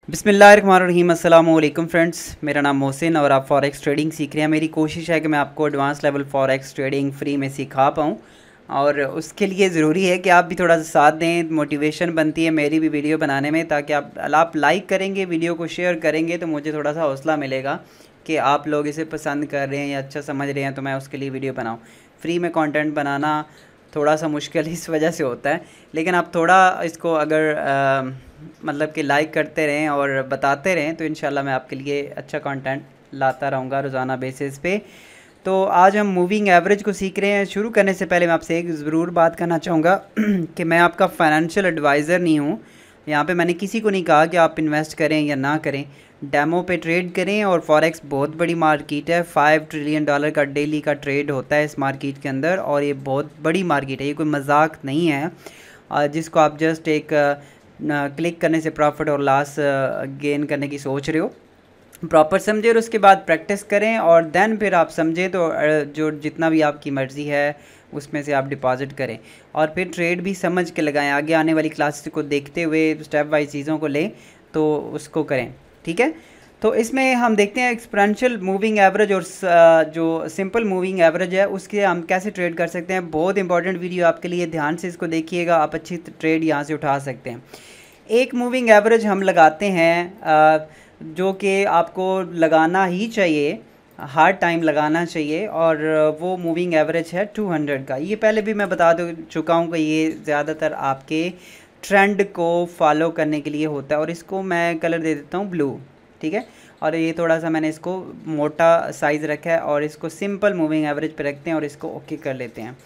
बिस्मिल्लाहिर्रहमानिर्रहीम अस्सलाम वालेकुम फ्रेंड्स, मेरा नाम मोहसिन और आप फॉरेक्स ट्रेडिंग सीख रहे हैं। मेरी कोशिश है कि मैं आपको advance level forex trading free में सिखा पाऊँ और उसके लिए ज़रूरी है कि आप भी थोड़ा सा साथ दें। मोटिवेशन बनती है मेरी भी वीडियो बनाने में, ताकि आप लाइक करेंगे, वीडियो को शेयर करेंगे तो मुझे थोड़ा सा हौसला मिलेगा कि आप लोग इसे पसंद कर रहे हैं या अच्छा समझ रहे हैं, तो मैं उसके लिए वीडियो बनाऊँ। फ्री में कंटेंट बनाना थोड़ा सा मुश्किल इस वजह से होता है, लेकिन आप थोड़ा इसको अगर मतलब कि लाइक करते रहें और बताते रहें तो इंशाल्लाह मैं आपके लिए अच्छा कंटेंट लाता रहूँगा रोज़ाना बेसिस पे। तो आज हम मूविंग एवरेज को सीख रहे हैं। शुरू करने से पहले मैं आपसे एक ज़रूर बात करना चाहूँगा कि मैं आपका फाइनेंशियल एडवाइज़र नहीं हूँ। यहाँ पे मैंने किसी को नहीं कहा कि आप इन्वेस्ट करें या ना करें, डेमो पे ट्रेड करें। और फॉरेक्स बहुत बड़ी मार्केट है, $5 ट्रिलियन का डेली का ट्रेड होता है इस मार्केट के अंदर, और ये बहुत बड़ी मार्केट है, ये कोई मजाक नहीं है जिसको आप जस्ट एक क्लिक करने से प्रॉफिट और लॉस गेन करने की सोच रहे हो। प्रॉपर समझे और उसके बाद प्रैक्टिस करें और देन फिर आप समझे तो जो जितना भी आपकी मर्ज़ी है उसमें से आप डिपॉजिट करें और फिर ट्रेड भी समझ के लगाएं। आगे आने वाली क्लासेस को देखते हुए स्टेप वाइज चीज़ों को लें तो उसको करें, ठीक है। तो इसमें हम देखते हैं एक्सपोनेंशियल मूविंग एवरेज और जो सिंपल मूविंग एवरेज है उसके हम कैसे ट्रेड कर सकते हैं। बहुत इंपॉर्टेंट वीडियो आपके लिए, ध्यान से इसको देखिएगा, आप अच्छी ट्रेड यहाँ से उठा सकते हैं। एक मूविंग एवरेज हम लगाते हैं जो कि आपको लगाना ही चाहिए, हर टाइम लगाना चाहिए, और वो मूविंग एवरेज है 200 का। ये पहले भी मैं बता चुका हूँ कि ये ज़्यादातर आपके ट्रेंड को फॉलो करने के लिए होता है। और इसको मैं कलर दे देता हूँ ब्लू, ठीक है। और ये थोड़ा सा मैंने इसको मोटा साइज़ रखा है और इसको सिंपल मूविंग एवरेज पे रखते हैं और इसको ओके कर लेते हैं।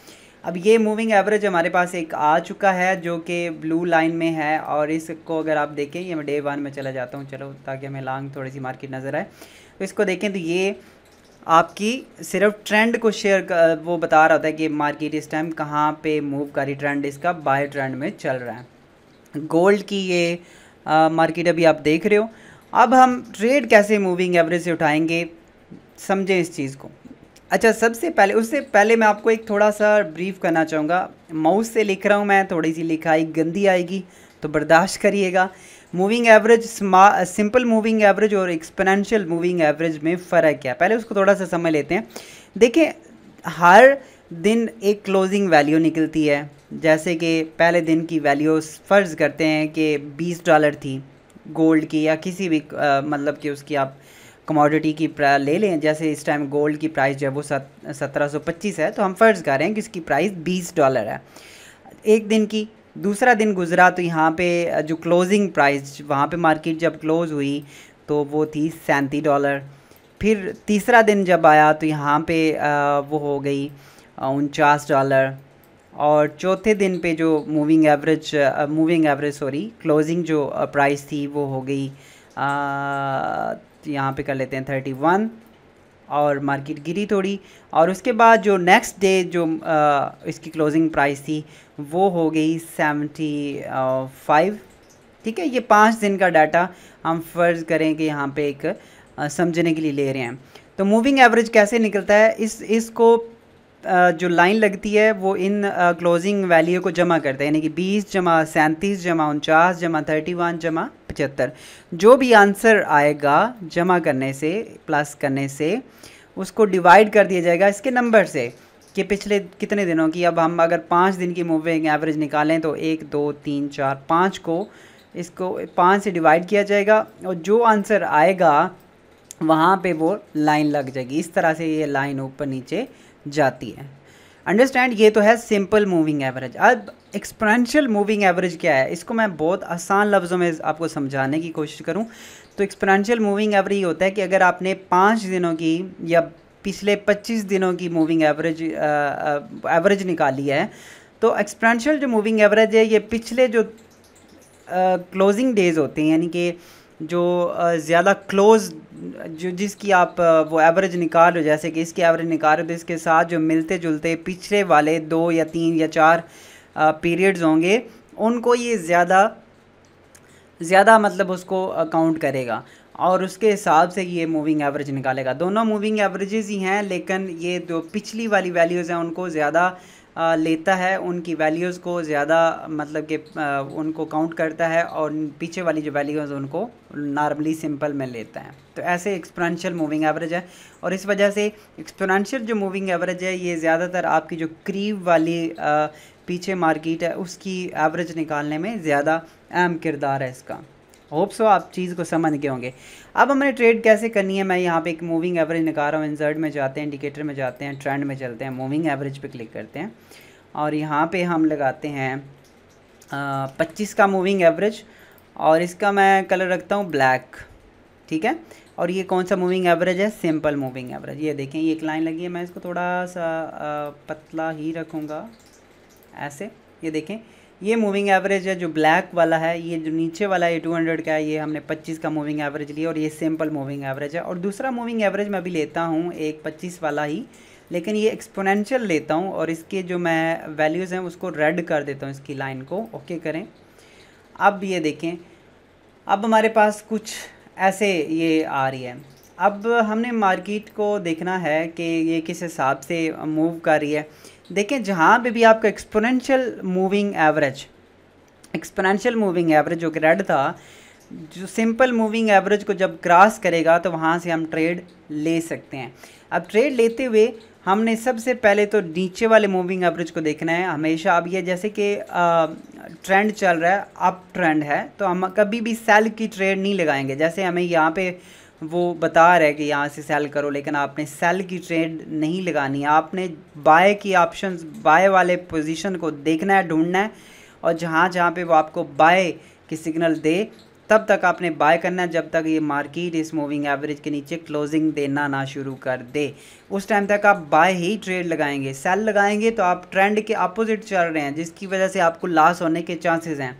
अब ये मूविंग एवरेज हमारे पास एक आ चुका है जो कि ब्लू लाइन में है, और इसको अगर आप देखें, ये मैं डे 1 में चला जाता हूँ, चलो, ताकि हमें लॉन्ग थोड़ी सी मार्केट नज़र आए। तो इसको देखें तो ये आपकी सिर्फ ट्रेंड को शेयर वो बता रहा होता है कि मार्केट इस टाइम कहाँ पे मूव करी, ट्रेंड इसका बाय ट्रेंड में चल रहा है। गोल्ड की ये मार्केट अभी आप देख रहे हो। अब हम ट्रेड कैसे मूविंग एवरेज से उठाएंगे, समझें इस चीज़ को। अच्छा, सबसे पहले, उससे पहले मैं आपको एक थोड़ा सा ब्रीफ करना चाहूँगा। माउस से लिख रहा हूँ मैं, थोड़ी सी लिखाई गंदी आएगी तो बर्दाश्त करिएगा। Moving average, simple moving average और एक्सपोनेंशियल मूविंग एवरेज में फ़र्क क्या है, पहले उसको थोड़ा सा समझ लेते हैं। देखिए, हर दिन एक क्लोजिंग वैल्यू निकलती है। जैसे कि पहले दिन की वैल्यू फ़र्ज़ करते हैं कि $20 थी गोल्ड की, या किसी भी मतलब कि उसकी आप कमोडिटी की ले लें। जैसे इस टाइम गोल्ड की प्राइस जो है वो 1725 है, तो हम फ़र्ज़ कर रहे हैं कि इसकी प्राइस $20 है एक दिन की। दूसरा दिन गुजरा तो यहाँ पे जो क्लोजिंग प्राइस वहाँ पे मार्केट जब क्लोज़ हुई तो वो थी $37। फिर तीसरा दिन जब आया तो यहाँ पे वो हो गई $49। और चौथे दिन पे जो मूविंग एवरेज क्लोजिंग जो प्राइस थी वो हो गई यहाँ पे कर लेते हैं 31, और मार्केट गिरी थोड़ी। और उसके बाद जो नेक्स्ट डे जो इसकी क्लोजिंग प्राइस थी वो हो गई 75, ठीक है। ये 5 दिन का डाटा हम फ़र्ज़ करें कि यहाँ पे एक समझने के लिए ले रहे हैं। तो मूविंग एवरेज कैसे निकलता है, इसको जो लाइन लगती है वो इन क्लोजिंग वैल्यू को जमा करता है, यानी कि 20 जमा 37 जमा 49 जमा 31 जमा 75। जो भी आंसर आएगा जमा करने से, प्लस करने से, उसको डिवाइड कर दिया जाएगा इसके नंबर से कि पिछले कितने दिनों की। अब हम अगर 5 दिन की मूविंग एवरेज निकालें तो 1 2 3 4 5 को, इसको 5 से डिवाइड किया जाएगा और जो आंसर आएगा वहाँ पे वो लाइन लग जाएगी। इस तरह से ये लाइन ऊपर नीचे जाती है। अंडरस्टैंड, ये तो है सिंपल मूविंग एवरेज। अब एक्सपोनेंशियल मूविंग एवरेज क्या है, इसको मैं बहुत आसान लफ्ज़ों में आपको समझाने की कोशिश करूं तो एक्सपोनेंशियल मूविंग एवरेज ये होता है कि अगर आपने 5 दिनों की या पिछले 25 दिनों की मूविंग एवरेज निकाली है, तो एक्सपोनेंशियल जो मूविंग एवरेज है ये पिछले जो क्लोजिंग डेज़ होते हैं, यानी कि जो ज़्यादा क्लोज जो जिसकी आप वो एवरेज निकाल रहे हो, जैसे कि इसकी एवरेज निकाल रहे हो तो इसके साथ जो मिलते जुलते पिछले वाले 2 या 3 या 4 पीरियड्स होंगे, उनको ये ज़्यादा मतलब उसको काउंट करेगा और उसके हिसाब से ये मूविंग एवरेज निकालेगा। दोनों मूविंग एवरेजेस ही हैं, लेकिन ये जो पिछली वाली वैल्यूज़ हैं उनको ज़्यादा लेता है, उनकी वैल्यूज़ को ज़्यादा मतलब कि उनको काउंट करता है और पीछे वाली जो वैल्यूज़ उनको नॉर्मली सिंपल में लेता है। तो ऐसे एक्सपोनेंशियल मूविंग एवरेज है, और इस वजह से एक्सपोनेंशियल जो मूविंग एवरेज है ये ज़्यादातर आपकी जो क्रीव वाली पीछे मार्केट है उसकी एवरेज निकालने में ज़्यादा अहम किरदार है इसका। होप सो आप चीज़ को समझ गए होंगे। अब हमें ट्रेड कैसे करनी है, मैं यहाँ पे एक मूविंग एवरेज निकाल रहा हूँ। इंसर्ट में जाते हैं, इंडिकेटर में जाते हैं, ट्रेंड में चलते हैं, मूविंग एवरेज पे क्लिक करते हैं और यहाँ पे हम लगाते हैं 25 का मूविंग एवरेज, और इसका मैं कलर रखता हूँ ब्लैक, ठीक है। और ये कौन सा मूविंग एवरेज है, सिंपल मूविंग एवरेज। ये देखें ये एक लाइन लगी है, मैं इसको थोड़ा सा पतला ही रखूँगा ऐसे। ये देखें ये मूविंग एवरेज है जो ब्लैक वाला है, ये जो नीचे वाला है 200 का है, ये हमने 25 का मूविंग एवरेज लिया और ये सिंपल मूविंग एवरेज है। और दूसरा मूविंग एवरेज मैं भी लेता हूँ एक 25 वाला ही, लेकिन ये एक्सपोनेंशियल लेता हूँ और इसके जो मैं वैल्यूज़ हैं उसको रेड कर देता हूँ, इसकी लाइन को ओके करें। अब ये देखें अब हमारे पास कुछ ऐसे ये आ रही है। अब हमने मार्केट को देखना है कि ये किस हिसाब से मूव कर रही है। देखें जहाँ पे भी आपका एक्सपोनेंशियल मूविंग एवरेज जो कि रेड था, जो सिंपल मूविंग एवरेज को जब क्रॉस करेगा तो वहाँ से हम ट्रेड ले सकते हैं। अब ट्रेड लेते हुए हमने सबसे पहले तो नीचे वाले मूविंग एवरेज को देखना है हमेशा। अब ये जैसे कि ट्रेंड चल रहा है, अप ट्रेंड है, तो हम कभी भी सेल की ट्रेड नहीं लगाएंगे। जैसे हमें यहाँ पे वो बता रहा है कि यहाँ से सेल करो, लेकिन आपने सेल की ट्रेड नहीं लगानी है। आपने बाय की ऑप्शंस, बाय वाले पोजीशन को देखना है, ढूंढना है, और जहाँ जहाँ पे वो आपको बाय की सिग्नल दे तब तक आपने बाय करना है, जब तक ये मार्केट इस मूविंग एवरेज के नीचे क्लोजिंग देना ना शुरू कर दे। उस टाइम तक आप बाय ही ट्रेड लगाएंगे। सेल लगाएंगे तो आप ट्रेंड के अपोजिट चल रहे हैं, जिसकी वजह से आपको लॉस होने के चांसेस हैं।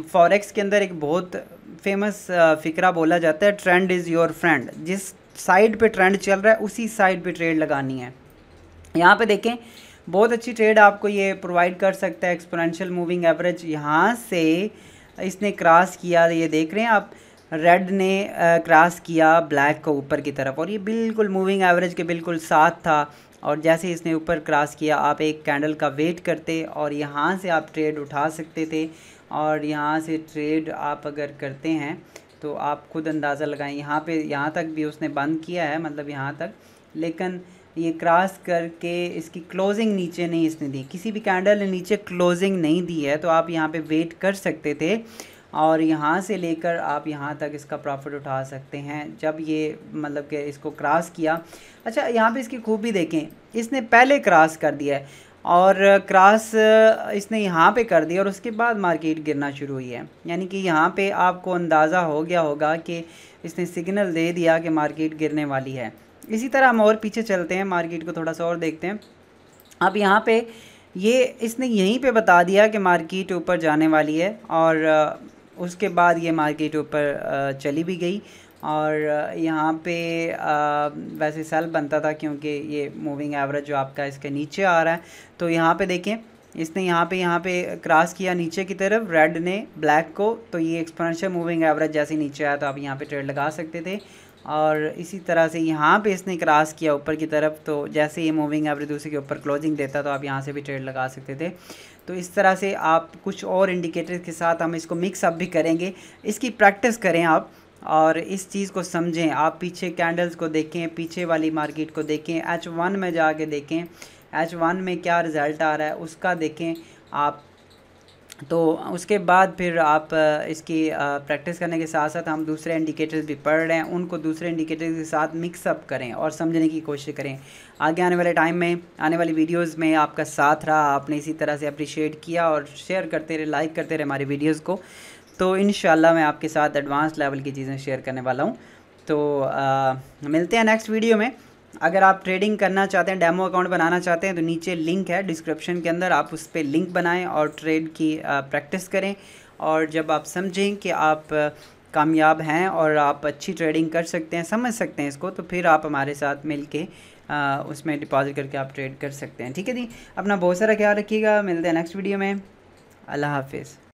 फॉरेक्स के अंदर एक बहुत फेमस फिक्रा बोला जाता है, ट्रेंड इज़ योर फ्रेंड। जिस साइड पे ट्रेंड चल रहा है उसी साइड पे ट्रेड लगानी है। यहाँ पे देखें बहुत अच्छी ट्रेड आपको ये प्रोवाइड कर सकता है एक्सपोनेंशियल मूविंग एवरेज। यहाँ से इसने क्रॉस किया, ये देख रहे हैं आप, रेड ने क्रॉस किया ब्लैक को ऊपर की तरफ, और ये बिल्कुल मूविंग एवरेज के बिल्कुल साथ था। और जैसे इसने ऊपर क्रॉस किया, आप एक कैंडल का वेट करते और यहाँ से आप ट्रेड उठा सकते थे। और यहाँ से ट्रेड आप अगर करते हैं तो आप खुद अंदाज़ा लगाएं। यहाँ तक भी उसने बंद किया है, मतलब यहाँ तक, लेकिन ये क्रॉस करके इसकी क्लोजिंग नीचे नहीं इसने दी, किसी भी कैंडल ने नीचे क्लोजिंग नहीं दी है, तो आप यहाँ पे वेट कर सकते थे और यहाँ से लेकर आप यहाँ तक इसका प्रॉफिट उठा सकते हैं जब ये मतलब कि इसको क्रॉस किया। अच्छा यहाँ पे इसकी खूबी देखें, इसने पहले क्रॉस कर दिया है और क्रॉस इसने यहाँ पे कर दिया और उसके बाद मार्केट गिरना शुरू हुई है। यानी कि यहाँ पे आपको अंदाज़ा हो गया होगा कि इसने सिग्नल दे दिया कि मार्केट गिरने वाली है। इसी तरह हम और पीछे चलते हैं, मार्केट को थोड़ा सा और देखते हैं। अब यहाँ पे ये इसने यहीं पे बता दिया कि मार्केट ऊपर जाने वाली है और उसके बाद ये मार्केट ऊपर चली भी गई। और यहाँ पे वैसे सेल बनता था क्योंकि ये मूविंग एवरेज जो आपका इसके नीचे आ रहा है। तो यहाँ पे देखें इसने यहाँ पे क्रॉस किया नीचे की तरफ, रेड ने ब्लैक को, तो ये एक्सपोनेंशियल मूविंग एवरेज जैसे नीचे आया तो आप यहाँ पे ट्रेड लगा सकते थे। और इसी तरह से यहाँ पे इसने क्रॉस किया ऊपर की तरफ, तो जैसे ये मूविंग एवरेज दूसरे के ऊपर क्लोजिंग देता तो आप यहाँ से भी ट्रेड लगा सकते थे। तो इस तरह से आप कुछ और इंडिकेटर के साथ हम इसको मिक्स अप भी करेंगे। इसकी प्रैक्टिस करें आप और इस चीज़ को समझें। आप पीछे कैंडल्स को देखें, पीछे वाली मार्केट को देखें, H1 में जाके देखें H1 में क्या रिज़ल्ट आ रहा है उसका देखें आप। तो उसके बाद फिर आप इसकी प्रैक्टिस करने के साथ साथ हम दूसरे इंडिकेटर्स भी पढ़ रहे हैं, उनको दूसरे इंडिकेटर्स के साथ मिक्सअप करें और समझने की कोशिश करें। आगे आने वाले टाइम में, आने वाली वीडियोस में आपका साथ रहा, आपने इसी तरह से अप्रिशिएट किया और शेयर करते रहे, लाइक करते रहे हमारी वीडियोज़ को। तो इंशाल्लाह मैं आपके साथ एडवांस लेवल की चीज़ें शेयर करने वाला हूँ। तो मिलते हैं नेक्स्ट वीडियो में। अगर आप ट्रेडिंग करना चाहते हैं, डेमो अकाउंट बनाना चाहते हैं, तो नीचे लिंक है डिस्क्रिप्शन के अंदर, आप उस पर लिंक बनाएं और ट्रेड की प्रैक्टिस करें। और जब आप समझें कि आप कामयाब हैं और आप अच्छी ट्रेडिंग कर सकते हैं, समझ सकते हैं इसको, तो फिर आप हमारे साथ मिल के उसमें डिपॉजिट करके आप ट्रेड कर सकते हैं। ठीक है जी, अपना बहुत सारा ख्याल रखिएगा। मिलते हैं नेक्स्ट वीडियो में। अल्लाह हाफिज़।